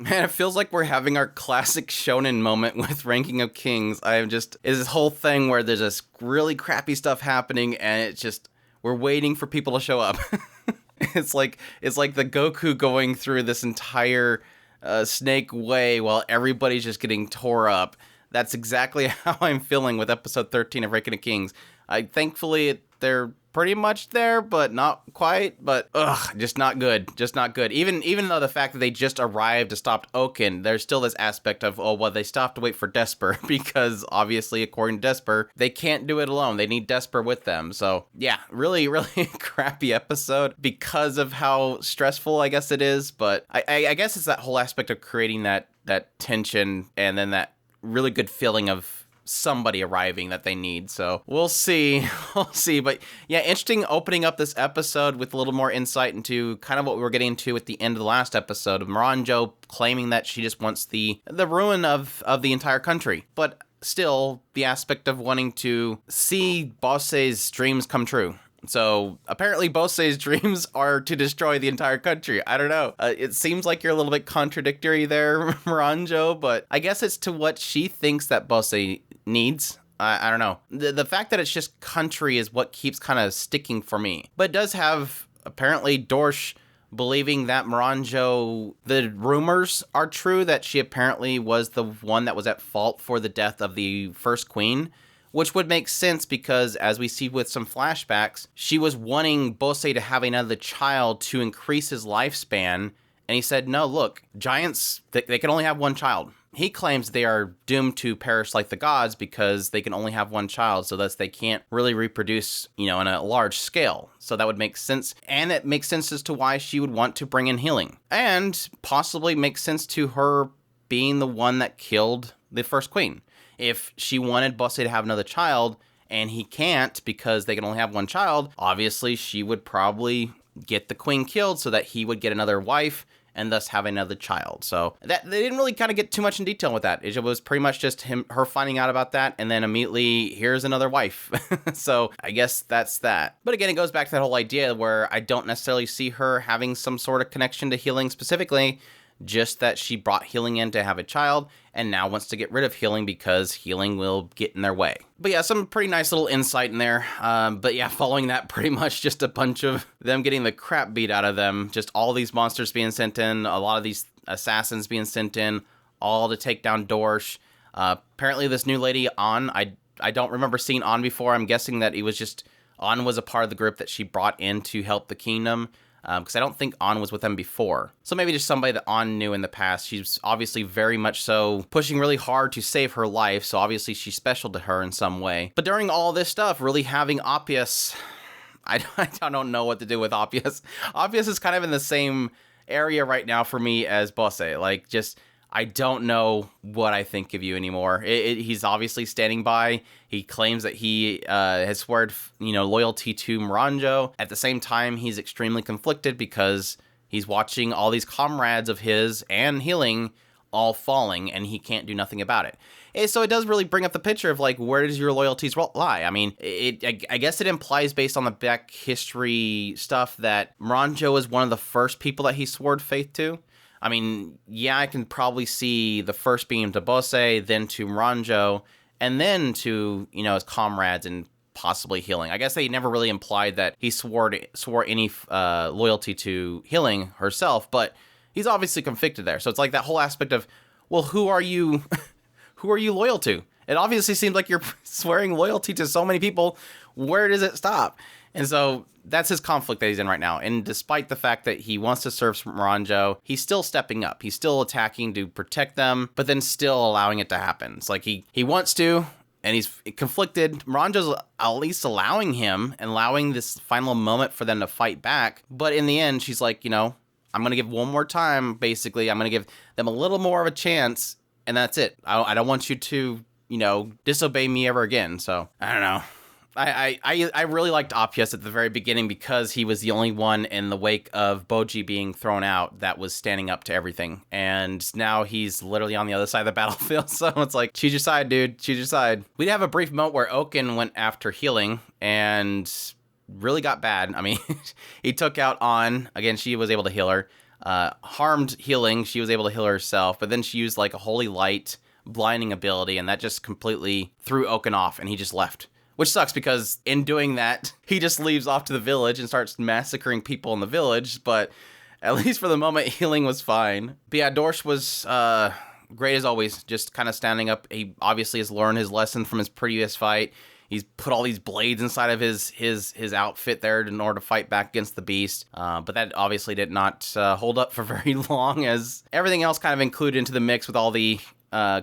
Man, it feels like we're having our classic shonen moment with Ranking of Kings. Is this whole thing where there's this really crappy stuff happening and it's just, we're waiting for people to show up. It's like the Goku going through this entire snake way while everybody's just getting tore up. That's exactly how I'm feeling with episode 13 of Ranking of Kings. Thankfully, they're pretty much there, but not quite. But just not good. Just not good. Even though the fact that they just arrived to stop Oaken, there's still this aspect of, they stopped to wait for Desper because obviously, according to Desper, they can't do it alone. They need Desper with them. So yeah, really, really crappy episode because of how stressful I guess it is. But I guess it's that whole aspect of creating that tension and then that really good feeling of somebody arriving that they need. So we'll see. We'll see. But yeah, interesting opening up this episode with a little more insight into kind of what we were getting into at the end of the last episode of Miranjo claiming that she just wants the ruin of the entire country. But still, the aspect of wanting to see Bose's dreams come true. So apparently Bose's dreams are to destroy the entire country. I don't know. It seems like you're a little bit contradictory there, Miranjo, but I guess it's to what she thinks that Bose needs. I don't know. The fact that it's just country is what keeps kind of sticking for me. But it does have, apparently, Dorsch believing that Miranjo, the rumors are true that she apparently was the one that was at fault for the death of the first queen, which would make sense because, as we see with some flashbacks, she was wanting Bose to have another child to increase his lifespan, and he said, no, look, giants, they can only have one child. He claims they are doomed to perish like the gods because they can only have one child, so thus they can't really reproduce, in a large scale. So that would make sense, and it makes sense as to why she would want to bring in healing. And possibly makes sense to her being the one that killed the first queen. If she wanted Bose to have another child, and he can't because they can only have one child, obviously she would probably get the queen killed so that he would get another wife and thus have another child. So that they didn't really kind of get too much in detail with that. It was pretty much just her finding out about that, and then immediately, here's another wife. So I guess that's that. But again, it goes back to that whole idea where I don't necessarily see her having some sort of connection to healing specifically, just that she brought healing in to have a child and now wants to get rid of healing because healing will get in their way. But yeah, some pretty nice little insight in there. But yeah, following that, pretty much just a bunch of them getting the crap beat out of them. Just all these monsters being sent in, a lot of these assassins being sent in, all to take down Dorsch. Apparently this new lady, An, I don't remember seeing An before. I'm guessing that it was just, An was a part of the group that she brought in to help the kingdom. Because I don't think An was with them before. So maybe just somebody that An knew in the past. She's obviously very much so pushing really hard to save her life, so obviously she's special to her in some way. But during all this stuff, really having Appius, I don't know what to do with Appius. Appius is kind of in the same area right now for me as Bose. Like, just, I don't know what I think of you anymore. He's obviously standing by. He claims that he has sworn, loyalty to Miranjo. At the same time, he's extremely conflicted because he's watching all these comrades of his and healing all falling, and he can't do nothing about it. So it does really bring up the picture of, like, where does your loyalties lie? I mean, I guess it implies, based on the back history stuff, that Miranjo is one of the first people that he swore faith to. I mean, yeah, I can probably see the first being to Bose, then to Miranjo, and then to, his comrades and possibly healing. I guess they never really implied that he swore any loyalty to healing herself, but he's obviously conflicted there. So it's like that whole aspect of, well, who are you loyal to? It obviously seems like you're swearing loyalty to so many people. Where does it stop? And so that's his conflict that he's in right now. And despite the fact that he wants to serve Miranjo, he's still stepping up. He's still attacking to protect them, but then still allowing it to happen. It's like he wants to, and he's conflicted. Miranjo's at least allowing him and allowing this final moment for them to fight back. But in the end, she's like, I'm going to give one more time, basically. I'm going to give them a little more of a chance, and that's it. I don't want you to, disobey me ever again. So, I don't know. I really liked Appius at the very beginning because he was the only one in the wake of Boji being thrown out that was standing up to everything. And now he's literally on the other side of the battlefield. So it's like, choose your side, dude. Choose your side. We did have a brief moment where Oaken went after healing and really got bad. I mean, he took out An. Again, she was able to heal her. harmed healing. She was able to heal herself, but then she used like a holy light blinding ability, and that just completely threw Oaken off, and he just left. Which sucks, because in doing that, he just leaves off to the village and starts massacring people in the village, but at least for the moment, healing was fine. But yeah, Dorsch was great as always, just kind of standing up. He obviously has learned his lesson from his previous fight. He's put all these blades inside of his outfit there in order to fight back against the beast. But that obviously did not hold up for very long, as everything else kind of included into the mix with all the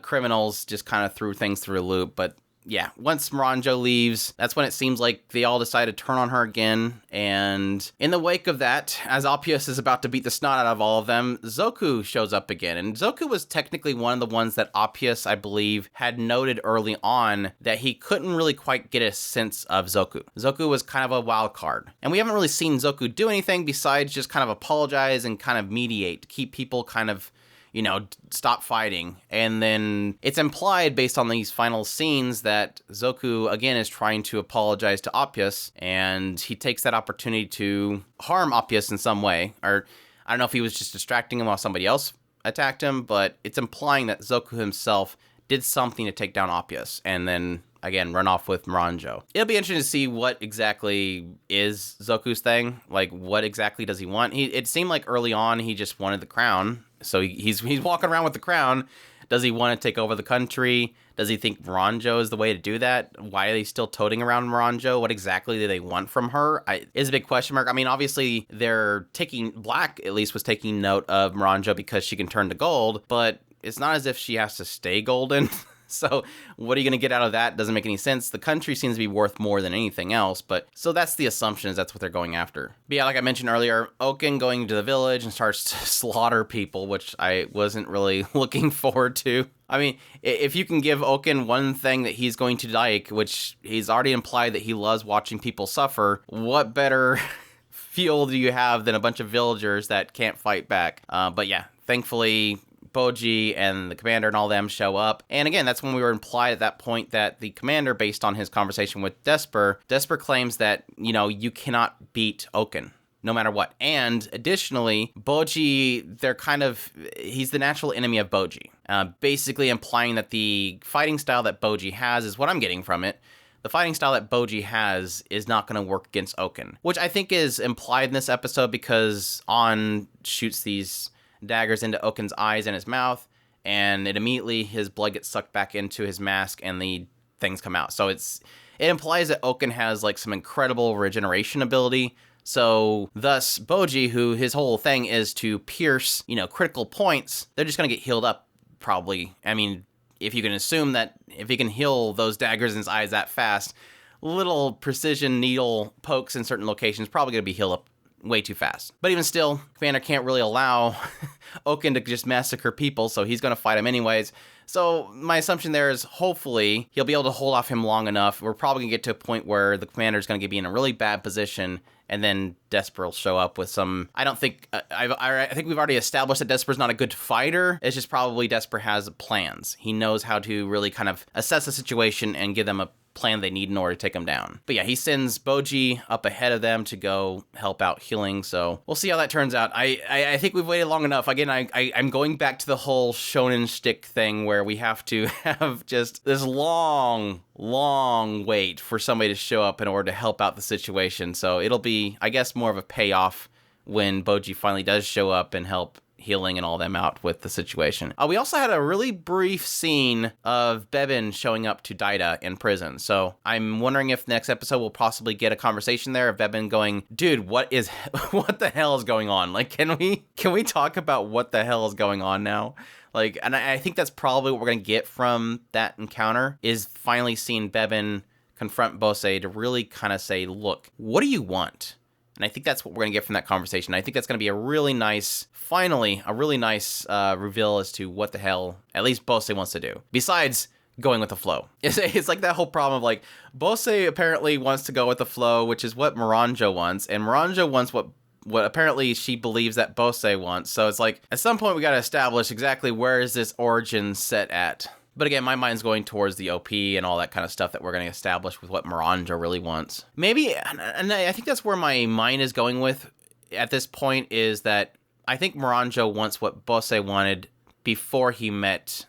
criminals just kind of threw things through a loop. But yeah, once Moranjo leaves, that's when it seems like they all decide to turn on her again. And in the wake of that, as Oppius is about to beat the snot out of all of them, Zoku shows up again. And Zoku was technically one of the ones that Oppius, I believe, had noted early on that he couldn't really quite get a sense of Zoku. Zoku was kind of a wild card. And we haven't really seen Zoku do anything besides just kind of apologize and kind of mediate, keep people kind of, you know, stop fighting. And then it's implied based on these final scenes that Zoku, again, is trying to apologize to Oppius, and he takes that opportunity to harm Oppius in some way. Or I don't know if he was just distracting him while somebody else attacked him, but it's implying that Zoku himself did something to take down Oppius, and then again, run off with Moranjo. It'll be interesting to see what exactly is Zoku's thing. Like, what exactly does he want? It seemed like early on he just wanted the crown. So he's walking around with the crown. Does he want to take over the country? Does he think Moranjo is the way to do that? Why are they still toting around Moranjo? What exactly do they want from her? Is a big question mark. I mean, obviously, Black at least was taking note of Moranjo because she can turn to gold, but it's not as if she has to stay golden. So what are you going to get out of that? Doesn't make any sense. The country seems to be worth more than anything else, but so that's the assumption, is that's what they're going after. But yeah, like I mentioned earlier, Oaken going to the village and starts to slaughter people, which I wasn't really looking forward to. I mean, if you can give Oaken one thing that he's going to like, which he's already implied that he loves watching people suffer, what better fuel do you have than a bunch of villagers that can't fight back? But yeah, thankfully Boji and the commander and all them show up. And again, that's when we were implied at that point that the commander, based on his conversation with Desper claims that, you know, you cannot beat Oaken no matter what. And additionally, Boji, he's the natural enemy of Boji. Basically implying that the fighting style that Boji has is what I'm getting from it. The fighting style that Boji has is not going to work against Oaken, which I think is implied in this episode because On shoots these daggers into Oaken's eyes and his mouth, and it immediately, his blood gets sucked back into his mask and the things come out. So it implies that Oaken has like some incredible regeneration ability. So thus Boji, who his whole thing is to pierce, you know, critical points, they're just going to get healed up probably. I mean, if you can assume that if he can heal those daggers in his eyes that fast, little precision needle pokes in certain locations probably going to be healed up way too fast. But even still, Commander can't really allow Oaken to just massacre people, so he's going to fight him anyways. So my assumption there is hopefully he'll be able to hold off him long enough. We're probably going to get to a point where the Commander's going to be in a really bad position, and then Desper will show up with some... I think we've already established that Desper's not a good fighter. It's just probably Desper has plans. He knows how to really kind of assess the situation and give them a plan they need in order to take him down. But yeah, he sends Boji up ahead of them to go help out healing, so we'll see how that turns out. I think we've waited long enough. Again, I'm going back to the whole shonen shtick thing where we have to have just this long wait for somebody to show up in order to help out the situation. So it'll be, I guess, more of a payoff when Boji finally does show up and help healing and all them out with the situation. We also had a really brief scene of Bebin showing up to Daida in prison. So I'm wondering if next episode we'll possibly get a conversation there of Bebin going, dude, what the hell is going on? Like, can we talk about what the hell is going on now? Like, and I think that's probably what we're going to get from that encounter, is finally seeing Bebin confront Bose to really kind of say, look, what do you want? And I think that's what we're going to get from that conversation. I think that's going to be a really nice reveal as to what the hell at least Bose wants to do, besides going with the flow. It's like that whole problem of like, Bose apparently wants to go with the flow, which is what Moranjo wants, and Moranjo wants what apparently she believes that Bose wants. So it's like, at some point we got to establish exactly where is this origin set at. But again, my mind's going towards the OP and all that kind of stuff that we're going to establish with what Moranjo really wants. Maybe, and I think that's where my mind is going with at this point, is that I think Moranjo wants what Bose wanted before he met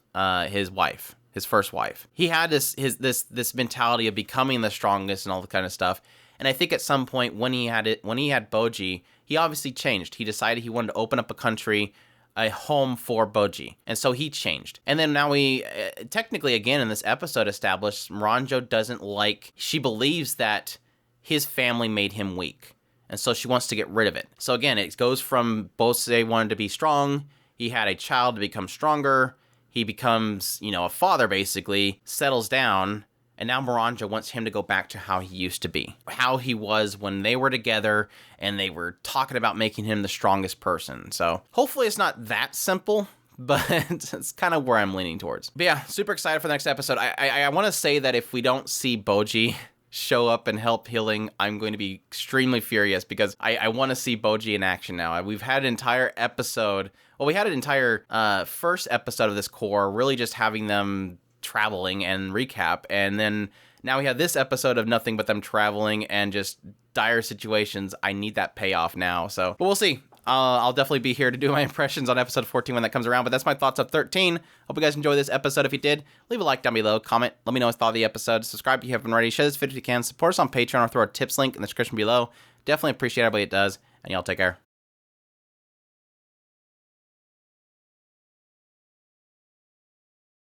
his wife, his first wife. He had this mentality of becoming the strongest and all the kind of stuff. And I think at some point when he had Boji, he obviously changed. He decided he wanted to open up a country, a home for Boji. And so he changed. And then now we, technically again in this episode established, Moranjo doesn't like, she believes that his family made him weak. And so she wants to get rid of it. So again, it goes from Bose wanted to be strong, he had a child to become stronger, he becomes, a father basically, settles down, and now Moranjo wants him to go back to how he used to be. How he was when they were together and they were talking about making him the strongest person. So hopefully it's not that simple, but it's kind of where I'm leaning towards. But yeah, super excited for the next episode. I want to say that if we don't see Boji show up and help healing, I'm going to be extremely furious because I want to see Boji in action now. We've had an entire episode, we had an entire first episode of this core really just having them traveling and recap, and then now we have this episode of nothing but them traveling and just dire situations. I need that payoff now, but we'll see. I'll definitely be here to do my impressions on episode 14 when that comes around, but that's my thoughts of 13. Hope you guys enjoyed this episode. If you did, leave a like down below, comment, let me know what you thought of the episode, subscribe if you haven't already, share this video if you can, support us on Patreon or throw a tips link in the description below. Definitely appreciate everybody it does, and y'all take care.